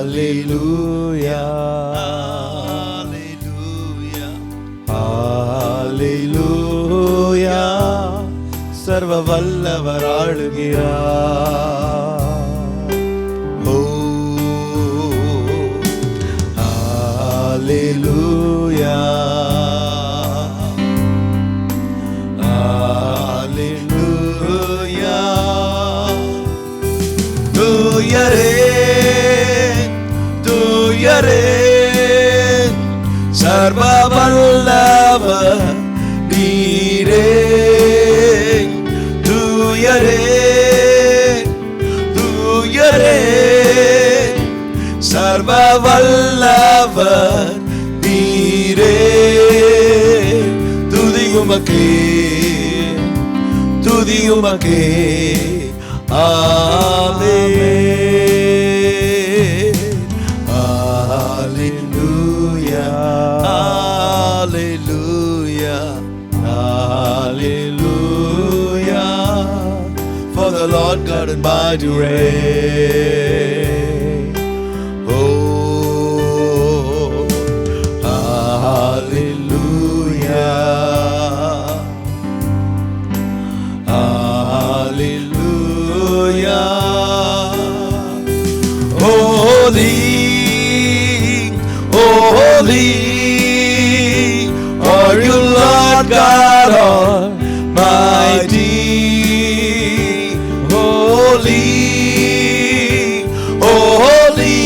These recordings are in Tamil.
Hallelujah. Hallelujah. சர்வ வல்லவர் ஆளுகிறார். Hallelujah. Hallelujah. தூயரே சர்வ வல்லவர் நீரே. தூயரே சர்வ வல்லவர் நீரே. துதியுமக்கே ஆமென். Hallelujah. Hallelujah. Hallelujah. For the Lord God and mighty reign. Oh, hallelujah. Hallelujah. Holy, holy are you, Lord God Almighty. Holy, holy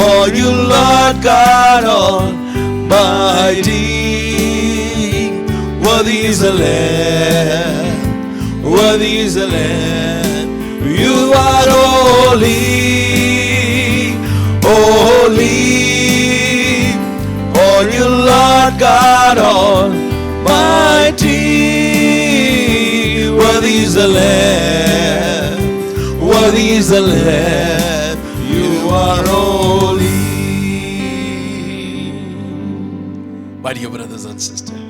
are you, Lord God Almighty. Worthy is the Lamb, worthy is the Lamb. You are holy, holy are you, Lord God Almighty. Worthy is the Lamb, worthy is the Lamb. You are holy. My dear brothers and sisters,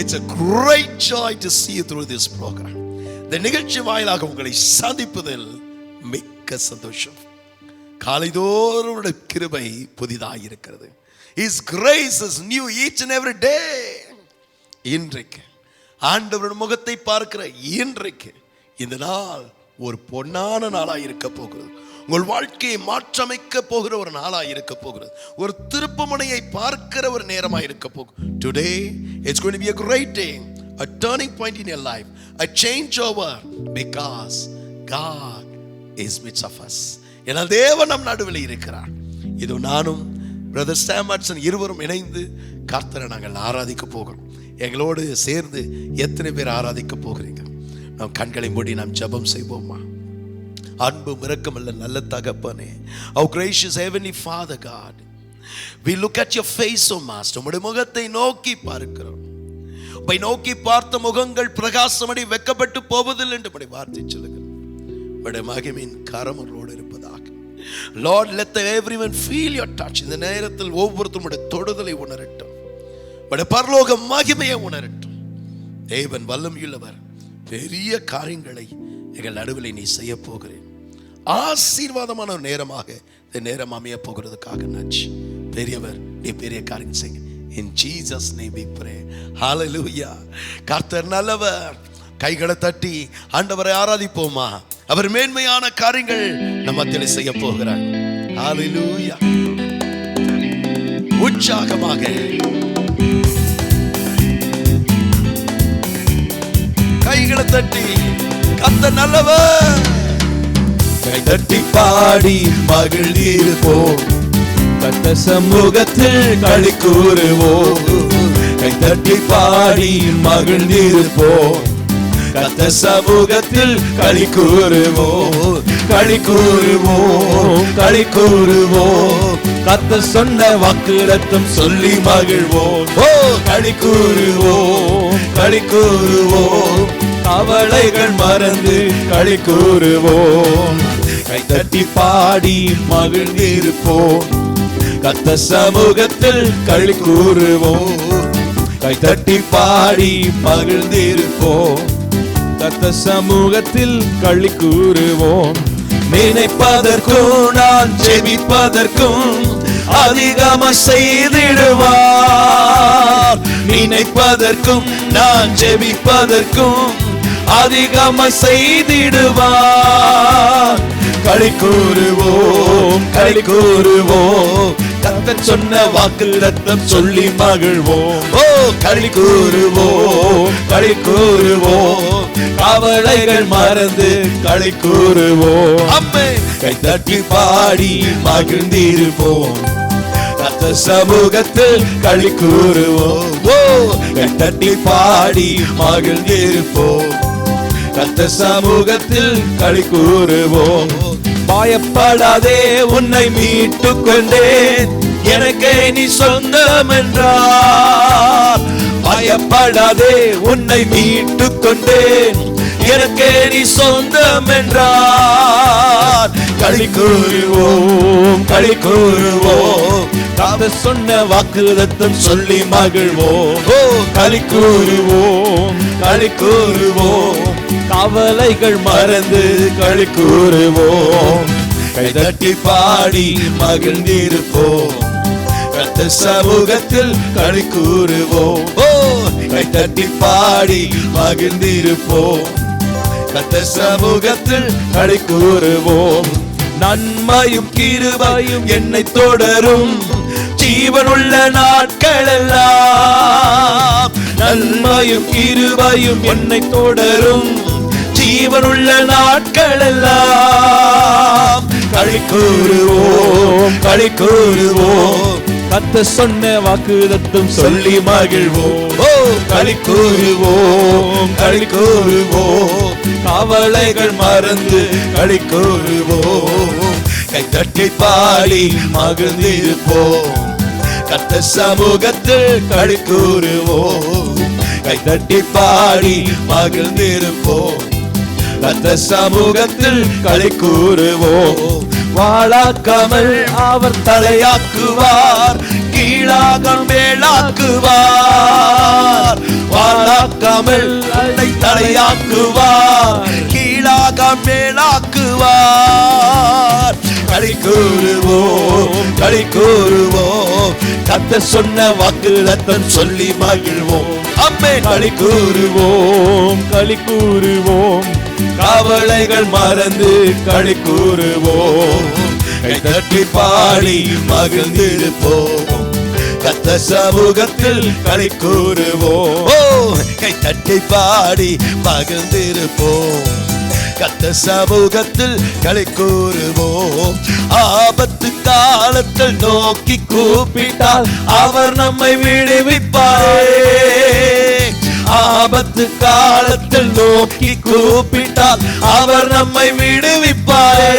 it's a great joy to see you through this program. இந்த நிகழ்ச்சி வாயிலாக உங்களை சந்திப்பதில் மிக்க சந்தோஷம். காலைதோறும் கிருபை புதிதாக இருக்கிறது. His grace is new each and every day. இன்றைக்கு ஆண்டவருடைய முகத்தை பார்க்கிற இன்றைக்கு இந்த நாள் ஒரு பொன்னான நாளாக இருக்க போகிறது. உங்கள் வாழ்க்கையை மாற்றமைக்க போகிற ஒரு நாளாக இருக்க போகிறது. ஒரு திருப்புமுனையை பார்க்கிற ஒரு நேரமாக இருக்க போகுது. Today it's going to be a great day, a turning point in your life, a changeover, because God is midst of us. ஏன்னா தேவன் நம் நடுவில் இருக்கிறார். இது நானும் பிரதர் சாம்சன் இருவரும் இணைந்து கர்த்தரை நாங்கள் ஆராதிக்க போகிறோம். எங்களோடு சேர்ந்து எத்தனை பேர் ஆராதிக்க போகிறீங்க? நாம் கண்களை மூடி நாம் ஜெபம் செய்வோமா? அன்பு இரக்கமுள்ள நல்ல தகப்பனே, our gracious heavenly Father God, we look at your face, O Master. உம்முடைய முகத்தை நோக்கி பார்க்கிறோம். உம்மை நோக்கி பார்த்த முகங்கள் பிரகாசமடி வெட்கப்பட்டு போவதில்லை என்று உம்முடைய வார்த்தை சொல்லுகிறது. உம்முடைய மகிமையின் கரம் அவர்களோடு இருப்பதாக. Lord, let everyone feel your touch. இந்த நேரத்தில் ஒவ்வொருத்தருடைய தொடுதலை உணரட்டும். உம்முடைய பரலோக மகிமையை உணரட்டும். தேவன் வல்லமையுள்ளவர். பெரிய காரியங்களை எங்கள் நடுவில் நீ செய்ய போகிறேன். ஆசீர்வாதமான ஒரு நேரமாக இந்த நேரம் அமைய போகிறதுக்காக நன்றி. பெரியவர், நீ பெரிய காரியம் செய்யுங்க. In Jesus name we pray. Hallelujah. கர்த்தர் நல்லவர். கைகளை தட்டி ஆண்டவரை ஆராதிப்போமா? அவர் மேன்மையான காரியங்கள் நம் மத்தியில் செய்ய போகிறார். Hallelujah. உற்சாகமாக கைகளை தட்டி கர்த்தர் நல்லவர். கை தட்டி பாடி மகிழ்ந்திருப்போம். கர்த்தர் சமூகத்தில் களி கூறுவோம். கை தட்டி பாடி மகிழ்ந்திருப்போம். கர்த்தர் சமூகத்தில் களி கூறுவோம். களி கூறுவோம், களி கூறுவோம். கர்த்தர் சொன்ன வாக்குத்தத்தம் சொல்லி மகிழ்வோம். ஓ, களி கூறுவோம், களி கூறுவோம். கவலைகள் மறந்து களி கூறுவோம். கை தட்டி பாடி மகிழ்ந்திருப்போம். கர்த்தர் சமூகத்தில் களி கூறுவோம். கை தட்டி பாடி மகிழ்ந்திருப்போம். கர்த்தர் சமூகத்தில் களி கூறுவோம். நினைப்பதற்கும் நான் ஜெபிப்பதற்கும் அதிகமாய் செய்திடுவார். நினைப்பதற்கும் நான் ஜெபிப்பதற்கும் அதிகமாய் செய்திடுவார். களி கூறுவோம், களி கூறுவோம், கர்த்தர் சொன்ன வாக்குத்தத்தம் சொல்லி மகிழ்வோம். ஓ களி கூறுவோம், களி கூறுவோம், கவலைகள் மறந்து களி கூறுவோம். அம்மே கை தட்டி பாடி மகிழ்ந்திருப்போம். கர்த்தர் சமூகத்தில் களி கூறுவோம். ஓ கை தட்டி பாடி மகிழ்ந்திருப்போம். கர்த்தர் சமூகத்தில் களி கூறுவோம். பயப்படாதே, உன்னை மீட்டுக் கொண்டேன், எனக்கே நீ சொந்தம் என்றார். பயப்படாதே, உன்னை மீட்டுக் கொண்டேன், எனக்கே நீ சொந்தம் என்றார். களி கூறுவோம், களி கூறுவோம், கர்த்தர் சொன்ன வாக்குத்தத்தம் சொல்லி மகிழ்வோம். ஓ களி கூறுவோம், களி கூறுவோம், கவலைகள் மறந்து களி கூறுவோம். கைதட்டி பாடி மகிழ்ந்திருப்போம். கர்த்தர் சமூகத்தில் களி கூறுவோம். ஓ கைதட்டி பாடி மகிழ்ந்திருப்போம். கர்த்தர் சமூகத்தில் களி கூறுவோம். நன்மையும் கிருபையும் என்னை தொடரும் ஜீவனுள்ள நாட்களெல்லாம். நன்மையும் கிருபையும் என்னை தொடரும் ஜீவனுள்ள நாட்களெல்லாம். களி கூறுவோம், களி கூறுவோம், கர்த்தர் சொன்ன வாக்குத்தத்தம் சொல்லி மகிழ்வோம். ஓ களி கூறுவோம், களி கூறுவோம், கவலைகள் மறந்து களி கூறுவோம். கை தட்டி பாடி மகிழ்ந்திருப்போம். கர்த்தர் சமூகத்தில் களி கூறுவோம். கை தட்டி பாடி மகிழ்ந்திருப்போம். கர்த்தர் சமூகத்தில் களி கூறுவோம். வாழாக்காமல் அவர் தலையாக்குவார், கீழாக மேலாக்குவார். வாழாக்காமல் அதை தலையாக்குவார், கீழாக மேலாக்குவார். களி கூறுவோம், களி கூறுவோம், கர்த்தர் சொன்ன வாக்குத்தத்தம் சொல்லி மகிழ்வோம். அம்மே களி கூறுவோம், களி கூறுவோம், கவலைகள் மறந்து களி கூறுவோம். கை தட்டி பாடி மகிழ்ந்திருப்போம். கர்த்தர் சமூகத்தில் களி கூறுவோம். ஓ கை தட்டி பாடி மகிழ்ந்திருப்போம். கர்த்தர் சமூகத்தில் களி கூறுவோம். ஆபத்து காலத்தில் நோக்கி கூப்பிட்டால் அவர் நம்மை விடுவிப்பாரே. ஆபத்து காலத்தில் நோக்கி கூப்பிட்டால் அவர் நம்மை விடுவிப்பாரே.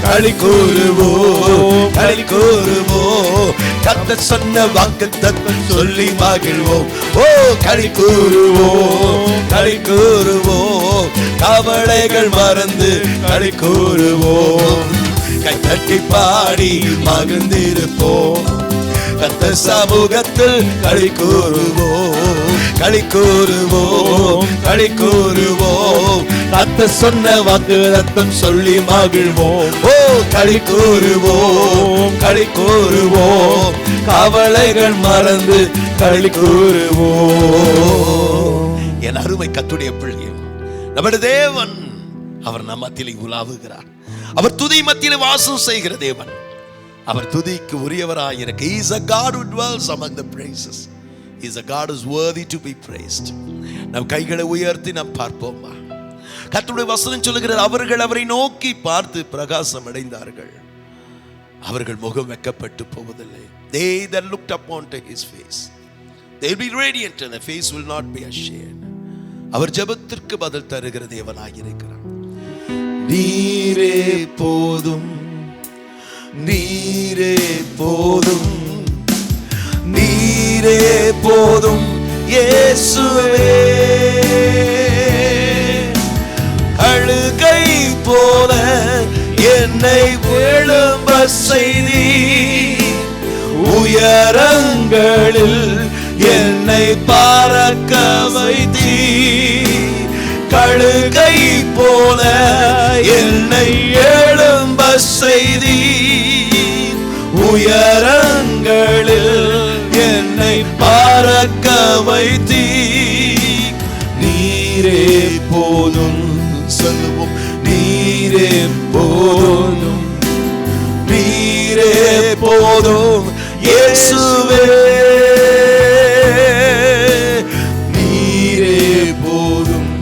களி கூறுவோம், களி கூறுவோம், கர்த்தர் சொன்ன வாக்குத்தத்தம் சொல்லி மகிழ்வோம். ஓ களி கூறுவோம், களி கூறுவோம், கவலைகள் மறந்து களி கூறுவோம். கை தட்டி பாடி மகிழ்ந்திருப்போம். கர்த்தர் சமூகத்தில் களி கூறுவோம், களி கூறுவோம், களி கூறுவோம், கர்த்தர் சொன்ன வாக்குத்தத்தம் சொல்லி மகிழ்வோம். ஓ களி கூறுவோம், களி கூறுவோம், கவலைகள் மறந்து களி கூறுவோம். என் அருமை கர்த்தருடைய பிள்ளையே, நம்முடைய தேவன் அவர் நம் மத்தியிலே உலாவுகிறார். அவர் துதி மத்தியிலே வாசம் செய்கிற தேவன். அவர் துதிக்கு உரியவராய் இருக்க. He is a God who dwells among the praises. He is a God who is worthy to be praised. நம் கைகளை உயர்த்தி நாம் பார்ப்போமா? கர்த்தருடைய வசனம் சொல்லுகிறது, அவர்கள் அவரை நோக்கி பார்த்து பிரகாசம் அடைந்தார்கள், அவர்கள் முகம் வெட்கப்பட்டு போவதில்லை. They that looked upon to his face, they will be radiant and their face will not be ashamed. அவர் ஜெபத்திற்கு பதில் தருகிற தேவனாய் இருக்கிறார். நீரே போதும், நீரே போதும், நீரே போதும் இயேசுவே. அழுகை போல என்னை எழும்ப செய்தி, உயரங்களில் என்னை பறக்க வைத்தி. கழுகை போல என்னை எழும்ப செய்தீர். உயரங்களில் என்னை பறக்க வைத்தீர். நீரே போதும், சொல்லுவோம், நீரே போதும், நீரே போதும் இயேசுவே. நீரே போதும்,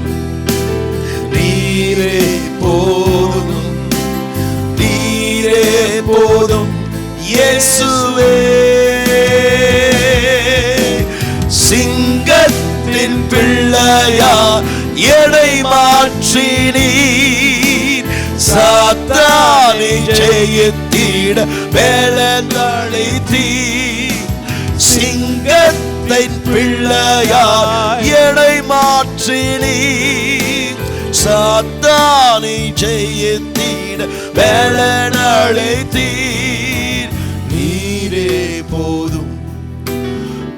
நீரே போதும், நீரே போதும் இயேசுவே. சிங்கத்தின் பிள்ளையா என்னை மாற்றினீர். சாத்தானை ஜெயித்திட வேலந்தளித்தீர். சிங்கத்தின் பிள்ளையா என்னை மாற்றினீர். சாத்தானை ஜெயித்திட வேலந்தளித்தீர். நீரே போதும்,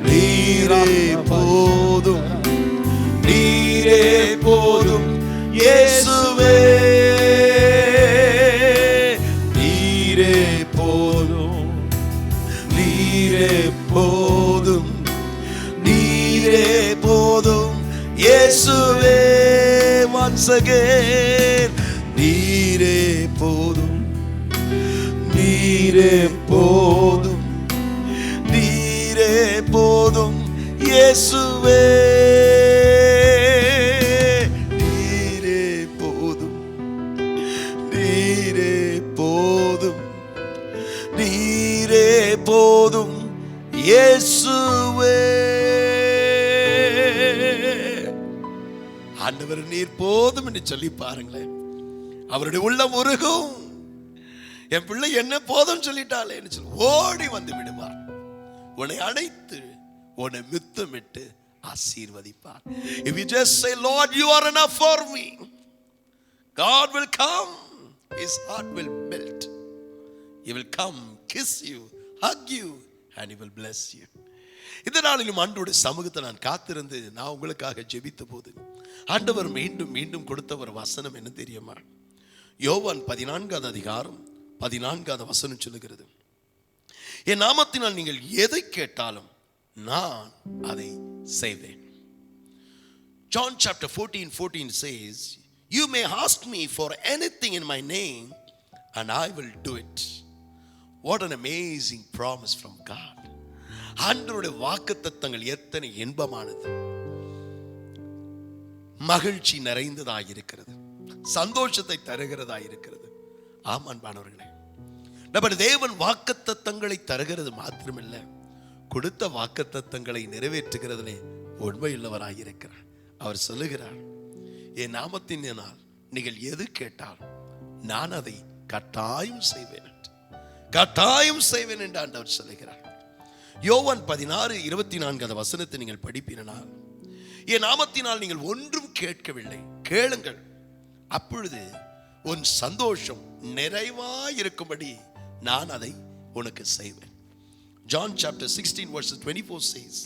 நீரே போதும், நீரே போதும் இயேசுவே. நீரே போதும், நீரே போதும், நீரே போதும் இயேசுவே. Once again, நீரே போதும், நீரே போதும், நீரே போதும் இயேசுவே. நீரே போதும், நீரே போதும், நீரே போதும் இயேசுவே. ஆண்டவர் நீர் போதும் என்று சொல்லி பாருங்களேன். அவருடைய உள்ளம் உருகும். என் பிள்ளை என்ன போதும் சொல்லிட்டாலே சொல்லி ஓடி வந்து விடுவார். உன்னை அணைத்து உன்னை முத்தமிட்டு ஆசீர்வதிப்பார். If you just say, Lord, you are enough for me, God will come. His heart will melt. He will come, kiss you, hug you, and he will bless you. இந்த நாளிலும் ஆண்டவருடைய சமூகத்தை நான் காத்திருந்து நான் உங்களுக்காக ஜெபித்த போது ஆண்டவர் மீண்டும் மீண்டும் கொடுத்த ஒரு வசனம் என்ன தெரியுமா? யோவான் 14வது அதிகாரம் 14வது வசனம் சொல்லுகிறது, என் நாமத்தினால் நீங்கள் எதை கேட்டாலும் நான் அதை செய்வேன். John chapter 14:14 says, you may ask me for anything in my name and I will do it. What an amazing promise from God. ஆண்டவருடைய வாக்குத்தத்தங்கள் எத்தனை இன்பமானது, மகிழ்ச்சி நிறைந்ததாக இருக்கிறது, சந்தோஷத்தை தருகிறதாக இருக்கிறது. ஆம் அன்பானவர்களே, நம்ம தேவன் வாக்குத்தத்தங்களை தருகிறது மாத்திரமில்லை, கொடுத்த வாக்குத்தத்தங்களை நிறைவேற்றுகிறதிலே உண்மையுள்ளவராக இருக்கிறார். அவர் சொல்லுகிறார், என் நாமத்தினால் நீங்கள் எது கேட்டால் நான் அதை கட்டாயம் செய்வேன், கட்டாயம் செய்வேன் என்று ஆண்டவர் சொல்லுகிறார். யோவான் 16:24 வசனத்தை நீங்கள் படிப்பீர்கள், என் நாமத்தினால் நீங்கள் ஒன்றும் கேட்கவில்லை, கேளுங்கள், அப்பொழுது உன் சந்தோஷம் நிறைவாயிருக்கும்படி நான் அதை உனக்கு செய்வேன். John chapter 16 verses 24 says,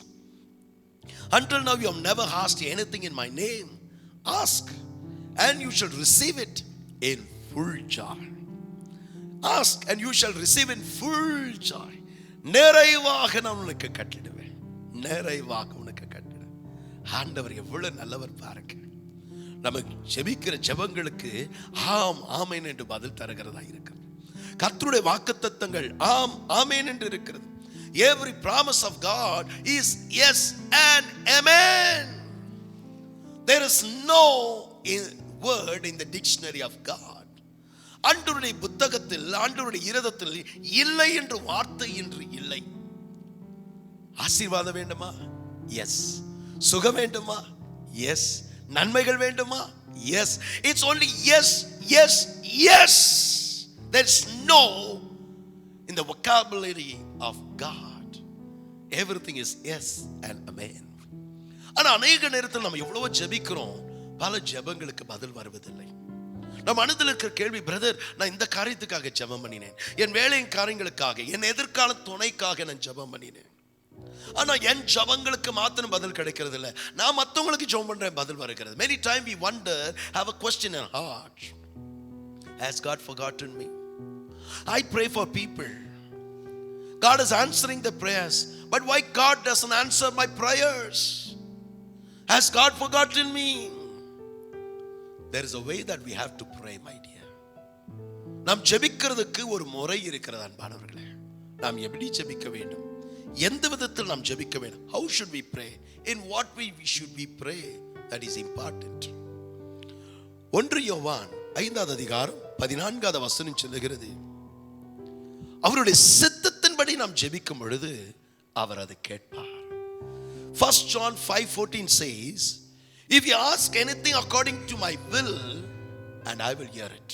until now you have never asked anything in my name. Ask and you shall receive it in full joy. Ask and you shall receive in full joy. நிறைவாக நான் உனக்கு கட்டிடுவேன், நிறைவாக உனக்கு கட்டிடுவேன். ஆண்டவர் எவ்வளவு நல்லவர் பாருங்க. நம்ம ஜெபிக்கிற ஜெபங்களுக்கு ஆம் ஆமேன் என்று பதில் தருகிறதா இருக்கிறது. கர்த்தருடைய வாக்குத்தத்தங்கள் ஆம் ஆமேன் என்று இருக்கிறது. Every promise of God is yes and amen. There is no word in the dictionary of God. ஆண்டவருடைய புத்தகத்தில், ஆண்டவருடைய இருதயத்தில் இல்லை என்று வார்த்தை என்று இல்லை. ஆசீர்வாதம் வேண்டுமா? எஸ். சுகம் வேண்டுமா? எஸ். நன்மைகள் வேண்டுமா? S. It's only yes, yes, yes. There's no in the vocabulary of God. Everything is yes and amen. ஆனா அநேக நேரத்தில் நம்ம எவ்வளவு ஜெபிக்கிறோம், பல ஜெபங்களுக்கு பதில் வருவதில்லை. நம்ம மனதில் இருக்கிற கேள்வி, பிரதர் நான் இந்த காரியத்துக்காக ஜெபம் பண்ணினேன், என் வேலையின் காரியங்களுக்காக, என் எதிர்கால துணைக்காக நான் ஜெபம் பண்ணினேன், ஆனா என் ஜெபங்களுக்கு மாத்திரம் பதில் கிடைக்கிறது இல்ல, நான் மத்தவங்களுக்கு ஜெபம் பண்றேன் பதில் வருகிறது. Many time we wonder, have a question in our heart, has God forgotten me? I pray for people, God is answering the prayers, but why God doesn't answer my prayers? Has God forgotten me? There is a way that we have to pray, my dear. நாம் ஜெபிக்கிறதுக்கு ஒரு முறை இருக்கிறது அன்பானவர்களே. நாம் எப்படி ஜெபிக்க வேண்டும், எந்த விதத்தில் நாம் ஜெபிக்க வேண்டும், how should we pray, in what way we should we pray, that is important. 1 யோவான் 5வது அதிகாரம் 14வது வசனம் சொல்லுகிறது, அவருடைய சித்தத்தின்படி நாம் ஜெபிக்கும் பொழுது அவர் அதை கேட்பார். 1 John 5:14 says, if you ask anything according to my will, and I will hear it.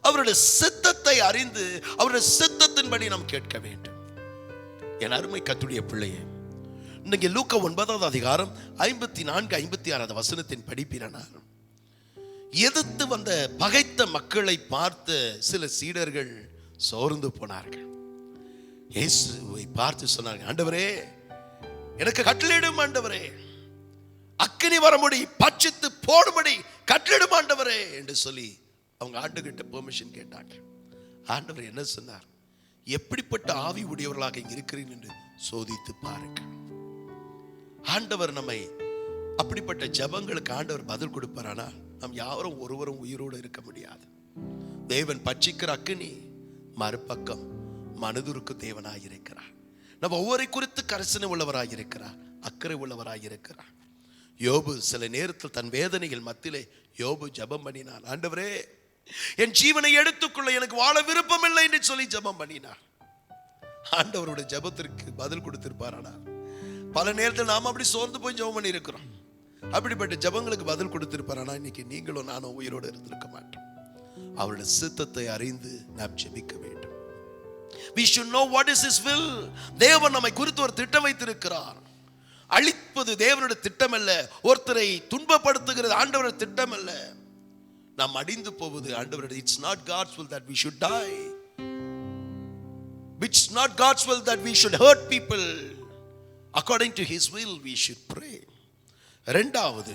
அவருடைய சித்தத்தை அறிந்து அவருடைய சித்தத்தின்படி நாம் கேட்க வேண்டும். என் அருமை கர்த்தருடைய பிள்ளையே, இன்னைக்கு லூக்கா 9வது அதிகாரம் 54-56 வசனத்தின் படிப்பினால், எதிர்த்து வந்த பகைத்த மக்களை பார்த்து சில சீடர்கள் சோர்ந்து போனார்கள். இயேசுவை பார்த்து சொன்னார்கள், ஆண்டவரே எனக்கு கட்டளையிடும் ஆண்டவரே, அக்கினி வரும்படி பட்சித்து போடும்படி கட்டளையிடும் ஆண்டவரே என்று சொல்லி அவங்க ஆண்டவர்கிட்ட பெர்மிஷன் கேட்டாங்க. ஆண்டவர் என்ன சொன்னார், எப்படிப்பட்ட ஆவி உடையவர்களாக இருக்கிறீர்கள் என்று சோதித்து பாருங்க. ஆண்டவர் நம்மை அப்படிப்பட்ட ஜெபங்களுக்கு ஆண்டவர் பதில் கொடுப்பாரானா நாம் யாரும் ஒருவரும் உயிரோடு இருக்க முடியாது. தேவன் பட்சிக்கிற அக்கினி, மறுபக்கம் மனதுருக்கு தேவனாய் இருக்கிறார். நம்ம ஒவ்வொரு குறித்து கரிசனை உள்ளவராய் இருக்கிறார், அக்கறை உள்ளவராய் இருக்கிறார். யோபு சில நேரத்தில் தன் வேதனைகள் மத்தியிலே யோபு ஜெபம் பண்ணினான், ஆண்டவரே என் ஜீவனை எடுத்துக்கொள்ள எனக்கு வாழ விருப்பம் இல்லை என்று சொல்லி ஜெபம் பண்ணினார். ஆண்டவருடைய ஜெபத்திற்கு பதில் கொடுத்திருப்பாரானா? பல நேரத்தில் நாம் அப்படி சோர்ந்து போய் ஜெபம் பண்ணி இருக்கிறோம். அப்படிப்பட்ட ஜெபங்களுக்கு பதில் கொடுத்திருப்பாரானா இன்னைக்கு நீங்களும் நானும் உயிரோடு இருந்திருக்க மாட்டோம். அவருடைய சித்தத்தை அறிந்து நாம் ஜெபிக்க வேண்டும். We should know what is his will. தேவன் நம்மை குறித்து ஒரு திட்டம் வைத்திருக்கிறார். அழிப்பது தேவனுடைய திட்டம் அல்ல, ஒருத்தரை துன்பப்படுத்துகிறது ஆண்டவருடைய திட்டம் அல்ல. நாம் அடிந்து போவது ஆண்டவருடைய. It's not God's will that we should die. It's not God's will that we should hurt people. According to his will we should pray. இரண்டாவது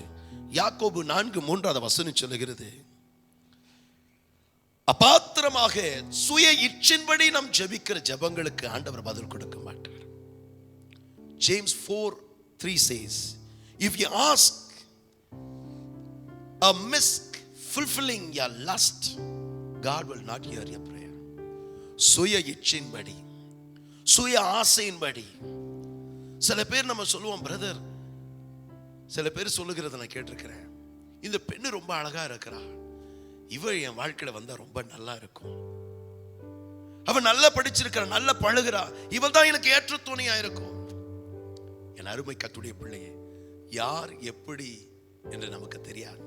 யாக்கோபு 4:3 வசனம் சொல்லுகிறது, அபாத்திரமாக சுய இச்சின்படி நாம் ஜெபிக்கிற ஜெபங்களுக்கு ஆண்டவர் பதில் கொடுக்க மாட்டார். James 4:3 says, if you ask amiss, fulfilling your lust, God will not hear your prayer. சுய இச்சின்படி, சுய ஆசையின்படி. சில பேர் நம்ம சொல்லுவோம், பிரதர், சில பேர் சொல்லுகிறத நான் கேட்டிருக்கிறேன், இந்த பெண்ணு ரொம்ப அழகா இருக்கிறா, இவள் என் வாழ்க்கையில வந்தா ரொம்ப நல்லா இருக்கும், அவன் நல்லா படிச்சிருக்கிறா, நல்லா பழகுறா, இவள் தான் எனக்கு ஏற்ற துணையா இருக்கும். என் அருமை கர்த்தருடைய பிள்ளையே, யார் எப்படி என்று நமக்கு தெரியாது.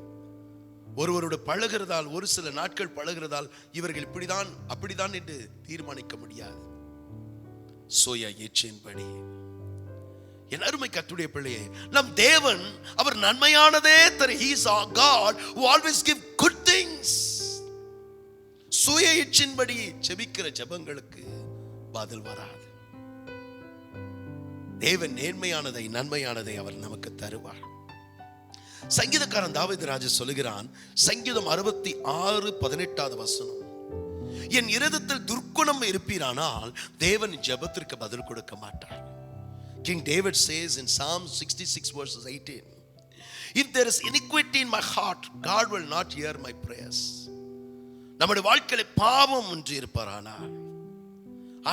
ஒருவரோட பழகிறதால், ஒரு சில நாட்கள் பழகிறதால் இவர்கள் இப்படிதான் அப்படிதான் என்று தீர்மானிக்க முடியாது. சுய இச்சையின்படி. என் அருமை கர்த்தருடைய பிள்ளையே, நம் தேவன் அவர் நன்மையானதே தரு. He is our God who always give good things. சுய இச்சின்படி ஜெபிக்கிற ஜெபங்களுக்கு பதில் வராது. தேவன் நேர்மையானதை, நன்மையானதை அவர் நமக்கு தருவார். சங்கீதக்காரன் தாவீது ராஜா சொல்லுகிறான், சங்கீதம் 66:18 வசனம், என் இருதயத்தில் துர்க்குணம் இருப்பீரானால் தேவன் ஜெபத்திற்கு பதில் கொடுக்க மாட்டார். King David says in Psalm 66:18, if there is iniquity in my heart, God will not hear my prayers. நம்முடைய வாழ்க்கையில பாவம் ஒன்று இருப்பாரானால்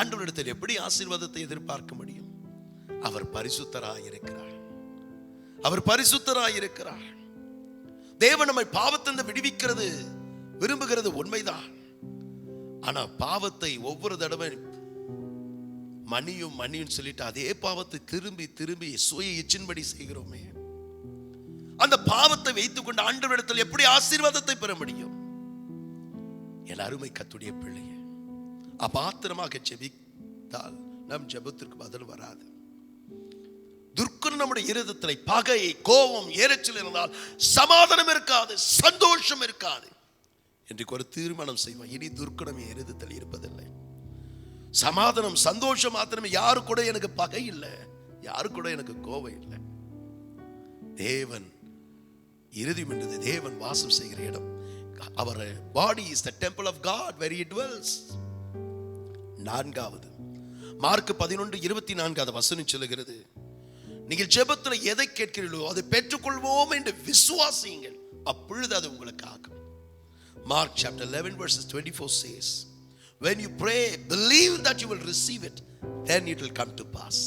ஆண்டவரிடத்தில் எப்படி ஆசீர்வாதத்தை எதிர்பார்க்க முடியும்? அவர் பரிசுத்தராய் இருக்கிறார். அவர் பரிசுத்தராய் இருக்கிறார். தேவன் நம்மை பாவத்திலிருந்து விடுவிக்கிறது விரும்புகிறது உண்மைதான். ஆனா பாவத்தை ஒவ்வொரு தடவை மணியும் சொல்லிட்டு அதே பாவத்தை திரும்பி திரும்பி சுய இச்சின்படி செய்கிறோமே, அந்த பாவத்தை வைத்துக் கொண்டு ஆண்டவரிடத்தில் எப்படி ஆசீர்வாதத்தை பெற முடியும்? என் அருமை கர்த்தருடைய பிள்ளையே, அபாத்திரமாக ஜெபித்தால் நம் ஜெபத்திற்கு பதில் வராது. துர்க்குணம் நம்முடைய இருதயத்தில் பகை, கோபம், எரிச்சல் இருந்தால் சமாதானம் இருக்காது, சந்தோஷம் இருக்காது. இன்றைக்கு ஒரு தீர்மானம் செய்வோம், இனி துர்க்குணம் என் இருதயத்தில் இருப்பதில்லை. சமாதானம், சந்தோஷம் மாத்திரமே. யாரு கூட எனக்கு பகை இல்லை, யாரு கூட எனக்கு கோபம் இல்லை. தேவன் இறுதியும் என்றது தேவன் வாசம் செய்கிற இடம். அவர் body is the temple of God where he dwells. நான்காவது மார்க் 11:24 வசனம் சொல்லுகிறது, நீங்கள் ஜெபத்தில் எதை கேட்கிறீர்களோ அதை பெற்றுக்கொள்வோம் என்று விசுவாசியுங்கள், அப்பொழுது அது உங்களுக்கு ஆகும். Mark chapter 11 verses 24 says, when you pray, believe that you will receive it, then it will come to pass.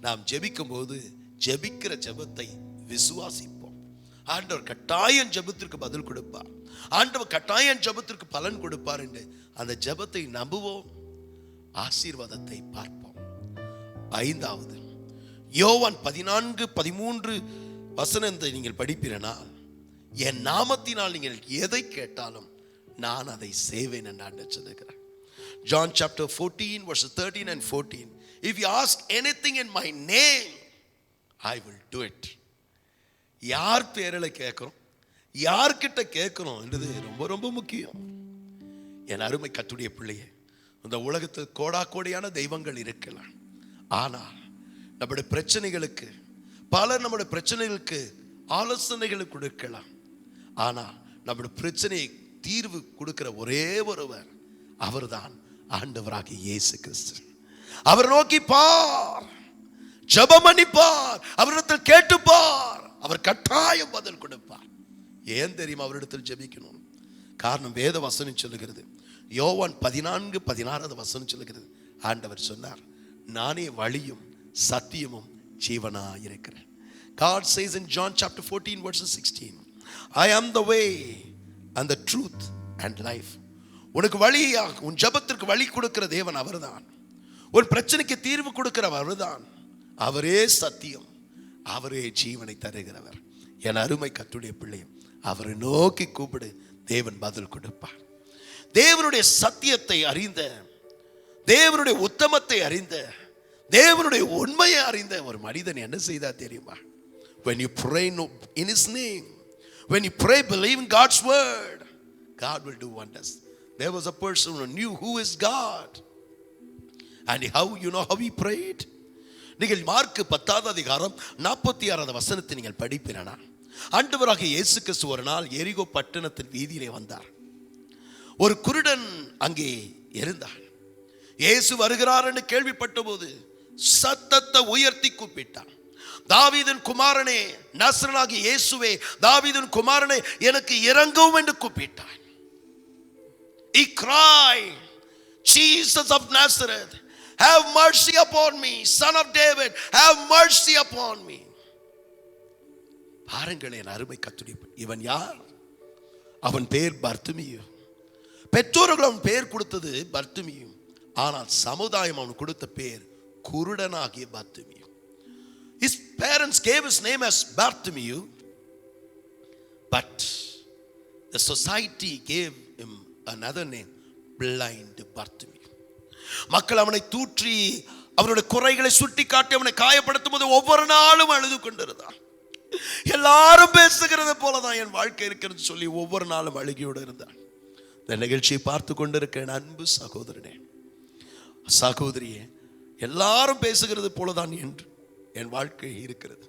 நாம் ஜெபிக்கும் போது ஜெபிக்கிற ஜெபத்தை விசுவாசிப்போம். ஆண்டவர் கட்டாயம் ஜெபத்திற்கு பதில் கொடுப்பார், ஆண்டவர் கட்டாயம் ஜெபத்திற்கு பலன் கொடுப்பார் என்று அந்த ஜெபத்தை நம்புவோம், ஆசீர்வாதத்தை பார்ப்போம். ஐந்தாவது யோவான் 14:13 வசனத்தை நீங்கள் படிப்பீரனால், என் நாமத்தினால் நீங்கள் எதை கேட்டாலும் நான் அதை செய்வேன் என்று ஆண்டவர் சொல்லுகிறார். John chapter 14 verses 13 and 14, if you ask anything in my name, I will do it. யார் பேரில் கேட்கிறோம், யார்கிட்ட கேட்கிறோம் என்றது ரொம்ப ரொம்ப முக்கியம். என் அருமை கர்த்தருடைய பிள்ளையே, இந்த உலகத்தில் கோடான தெய்வங்கள் இருக்கலாம், ஆனால் நம்முடைய பிரச்சனைகளுக்கு பலர் நம்முடைய பிரச்சனைகளுக்கு ஆலோசனைகளை கொடுக்கலாம், ஆனால் நம்முடைய பிரச்சனையை தீர்வு கொடுக்கிற ஒரே ஒருவர் அவர்தான் ஆண்டவராகிய இயேசு கிறிஸ்து. அவர் நோக்கி பார், ஜெபம் பண்ணி பார், அவரிடத்தில் கேட்டு பார், அவர் கட்டாயம் பதில் கொடுப்பார். ஏன் தெரியுமா அவரிடத்தில் ஜெபிக்கணும்? காரணம் வேத வசனம் சொல்லுகிறது. யோவான் 14:16 வசனம் சொல்லுகிறது, ஆண்டவர் சொன்னார், நானே வழியும் சத்தியமும் ஜீவனாய் இருக்கிறேன். God says in John chapter 14 verses 16, I am the way and the truth and life. உனக்கு வழியாக, உன் ஜெபத்திற்கு வழி கொடுக்கிற தேவன் அவர்தான், உன் பிரச்சனைக்கு தீர்வு கொடுக்கிறவர் அவர்தான், அவரே சத்தியம், அவரே ஜீவனை தருகிறவர். என் அருமை கர்த்தருடைய பிள்ளையும் அவரை நோக்கி கூப்பிடு, தேவன் பதில் கொடுப்பார். தேவனுடைய சத்தியத்தை அறிந்த, தேவனுடைய உத்தமத்தை அறிந்த, தேவனுடைய உண்மையை அறிந்த ஒரு மனிதன் என்ன செய்தா தெரியுமா? When you pray in his name, when you pray believing God's word, God will do wonders. There was a person who knew who is God, and how you know how he prayed. நீங்கள் மார்க் 10:46 வசனத்தை நீங்கள் படிப்பீரனா, ஆண்டவராகிய இயேசு கிறிஸ்து ஒரு நாள் எரிகோ பட்டணத்தின் வீதியிலே வந்தார். ஒரு குருடன் அங்கே இருந்தான். இயேசு வருகிறார் என்று கேள்விப்பட்ட போது சத்தத்தை உயர்த்தி கூப்பிட்டான், தாவீதின் குமாரனே, நசரேயனாகிய இயேசுவே, தாவீதின் குமாரனே, எனக்கு இரங்கவும் என்று கூப்பிட்டான். He cried, Jesus of Nazareth, have mercy upon me, son of David, have mercy upon me. பாருங்கள் என் அருமை கர்த்தருடைய, இவன் யார்? அவன் பேர் பர்த்திமியு. பெற்றோர்கள் அவன் பேர் கொடுத்தது பர்த்திமியு, ஆனால் சமுதாயம் அவன் கொடுத்த பேர் குருடனாகிய பர்த்திமியு. His parents gave his name as Bartimaeus, but the society gave him another name, blind Bartimaeus. மக்கள் அவனை தூற்றி அவனுடைய குறைகளை சுட்டி காட்டி அவனை காயப்படுத்தும் போது ஒவ்வொரு நாளும் அழுது கொண்டிருந்தான். எல்லாரும் பேசுகிறது போலதான் என் வாழ்க்கை இருக்கிறது சொல்லி ஒவ்வொரு நாளும் அழுகியோடு இருந்தான். இந்த நிகழ்ச்சியை பார்த்து கொண்டிருக்க என் அன்பு சகோதரனே, சகோதரியே, எல்லாரும் பேசுகிறது போலதான் என்று என் வாழ்க்கை இருக்கிறது.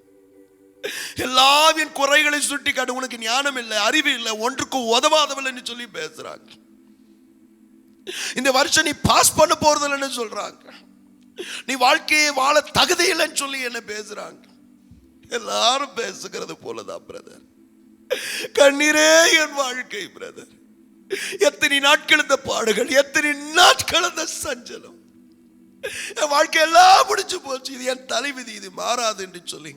எல்லாம் என் குறைகளை சுட்டி காட்டு, உனக்கு ஞானம் இல்லை, அறிவு இல்லை, ஒன்றுக்கும் உதவாதவில்லைன்னு சொல்லி பேசுறாங்க. இந்த வருஷம் நீ பாஸ் பண்ண போறதில்லைன்னு சொல்றாங்க, நீ வாழ்க்கையை வாழ தகுதி இல்லைன்னு சொல்லி என்ன பேசுறாங்க. எல்லாரும் பேசுகிறது போலதான் பிரதர். கண்ணீரே என் வாழ்க்கை பிரதர். எத்தனை நாட்கள் இந்த பாடுகள், எத்தனை நாட்கள் இந்த சஞ்சலம், என் வாழ்க்கை எல்லாம் முடிச்சு போச்சு, இது என் தலைவிதி, இது மாறாது என்று சொல்லி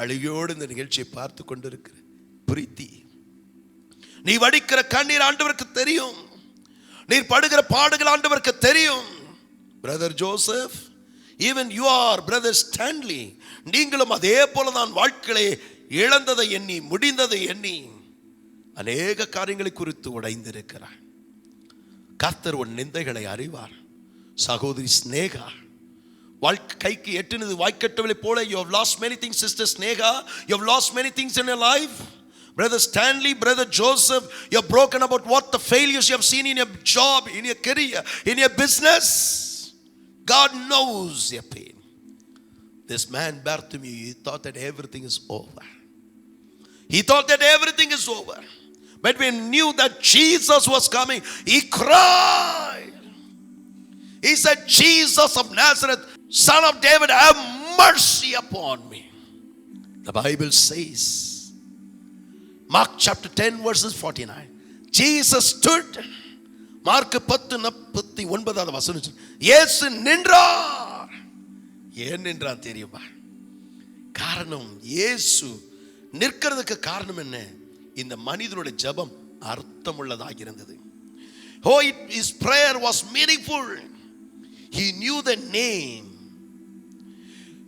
அழுகையோடு இந்த நிகழ்ச்சியை பார்த்து கொண்டிருக்கிற பிரீத்தி, நீ வடிக்கிற கண்ணீர் ஆண்டவருக்கு தெரியும், நீ படுகிற பாடுகள் ஆண்டவருக்கு தெரியும். Brother Joseph, even you are brother Stanley, நீங்களும் அதே போலதான் வாழ்க்கையை இழந்ததை எண்ணி, முடிந்ததை எண்ணி அநேக காரியங்களை குறித்து உடைந்திருக்கிறார். கர்த்தர் உன் நிந்தைகளை அறிவார். சகோதரி ஸ்னேகா, வாழ்க்கை கைக்கு எட்டினது வாய்க்கட்டவில்லை போல, you have lost many things. Sister Snega, you have lost many things in your life. Brother Stanley, brother Joseph, you have broken about what the failures you have seen in your job, in your career, in your business. God knows your pain. This man Bartimaeus, he thought that everything is over. He thought that everything is over. But when he knew that Jesus was coming, he cried. He said, Jesus of Nazareth, Son of David, have mercy upon me. The Bible says, Mark chapter 10 verses 49, Jesus stood. Mark 10:49 வசனம், இயேசு நின்றார். ஏன் நின்றார் தெரியுமா? காரணம், இயேசு நிற்கிறதுக்கு காரணம் என்ன? இந்த மனிதனுடைய ஜெபம் அர்த்தமுள்ளதாக இருந்தது. Oh, his prayer was meaningful. He knew the name.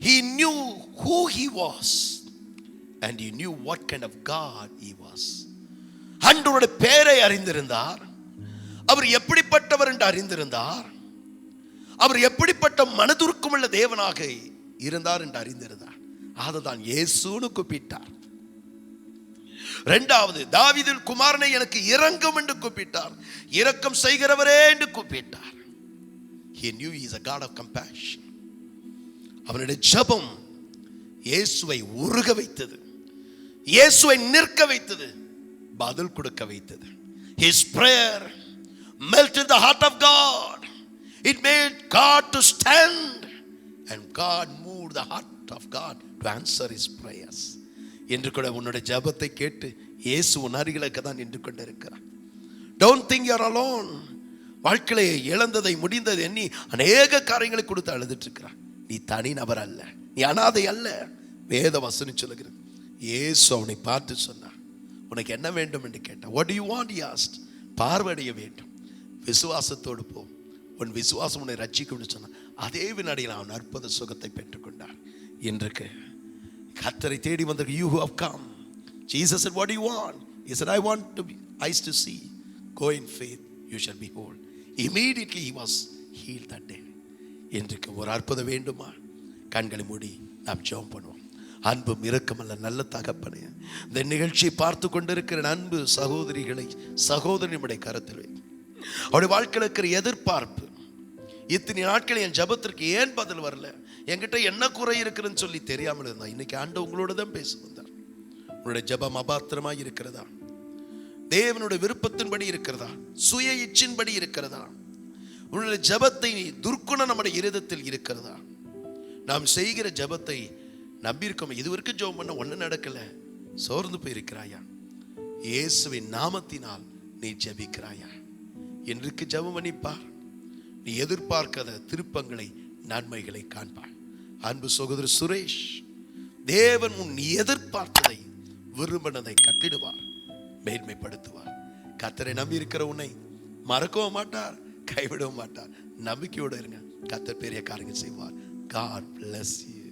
He knew who he was. And he knew what kind of God he was. ஆண்டவருடைய பெயரை அறிந்திருந்தார். அவர் எப்படிப்பட்டவர் என்று அறிந்திருந்தார். அவர் எப்படிப்பட்ட மனதுருக்கமுள்ள தேவனாக இருந்தார் என்று அறிந்திருந்தார். அதுதான் இயேசுன்னு கூப்பிட்டார். இரண்டாவது, தாவீதின் குமாரனை எனக்கு இரங்கும் என்று கூப்பிட்டார். இரக்கம் செய்கிறவரே என்று கூப்பிட்டார். He knew he is a God of compassion. அவனுடைய ஜெபம் இயேசுவை உருக வைத்தது, இயேசுவை நிற்க வைத்தது, பதில் கொடுக்க வைத்தது. His prayer melted the heart of God. It made God to stand, and God moved the heart of God to answer his prayers. என்று கூட உன்னுடைய ஜெபத்தை கேட்டு இயேசு உன் அருகிலுக்கு தான் நின்று கொண்டிருக்கிறார். Don't think you are alone. வாழ்க்கையை இழந்ததை முடிந்ததை எண்ணி அநேக காரியங்களை கொடுத்து அழுதுட்டு இருக்கிறார். நீ தனி நபர் அல்ல, நீ அனாதை அல்ல. வேத வசனம் சொல்லுகிறது, இயேசு அவனை பார்த்து சொன்னார், உனக்கு என்ன வேண்டும் என்று கேட்டார். What do you want? he asked. பார்வையடைய வேண்டும், விசுவாசத்தோடு போ, உன் விசுவாசம் உன்னை ரட்சிக்கும் சொன்னார். அதே வினாடியில் அவன் அற்புத சுகத்தை பெற்றுக்கொண்டார். இன்றைக்கு கர்த்தரை தேடி வந்த you who have come. Jesus said, what do you want? He said, I want to be eyes to see. Go in faith, you shall be whole. Immediately he was healed that day. இன்றைக்கு ஒரு அற்புதம் வேண்டுமா? கண்களை மூடி நாம் ஜெபம் பண்ணுவோம். அன்பும் இரக்கமல்ல நல்ல தகப்பனே, இந்த நிகழ்ச்சியை பார்த்து கொண்டிருக்கிற அன்பு சகோதரிகளை சகோதரனுடைய கருத்தில் வை. அவருடைய வாழ்க்கையில் இருக்கிற எதிர்பார்ப்பு, இத்தனை நாட்கள் என் ஜெபத்திற்கு ஏன் பதில் வரல, என்கிட்ட என்ன குறை இருக்குன்னு சொல்லி தெரியாமல் இருந்தா, இன்னைக்கு ஆண்டவர் உங்களோட தான் பேச வந்தார். உங்களுடைய ஜெபம் அபாத்திரமாய் இருக்கிறதா? தேவனுடைய விருப்பத்தின்படி இருக்கிறதா? சுய இச்சின்படி இருக்கிறதா? உன்னுடைய ஜெபத்தை துர்க்குணம் நம்முடைய இருதயத்தில் இருக்கிறதா? நாம் செய்கிற ஜெபத்தை நம்பியிருக்கோம், இதுவரைக்கும் ஜெபம் பண்ண ஒன்றும் நடக்கல, சோர்ந்து போயிருக்கிறாயா? இயேசுவின் நாமத்தினால் நீ ஜெபிக்கிறாயா? இன்றைக்கு ஜெபம் பண்ணிப்பார். நீ எதிர்பார்க்காத திருப்பங்களை, நன்மைகளை காண்பார். அன்பு சகோதரர் சுரேஷ், தேவன் உன் எதிர்பார்த்ததை விரும்பினதை கட்டிடுவார், மேன்மைப்படுத்துவார். கர்த்தரை நம்பி இருக்கிற உன்னை மறக்கவும் மாட்டார், கைவிடவும் மாட்டார். நம்பிக்கையோடு இருங்க, கர்த்தர் பெரிய காரியங்கள் செய்வார். God bless you.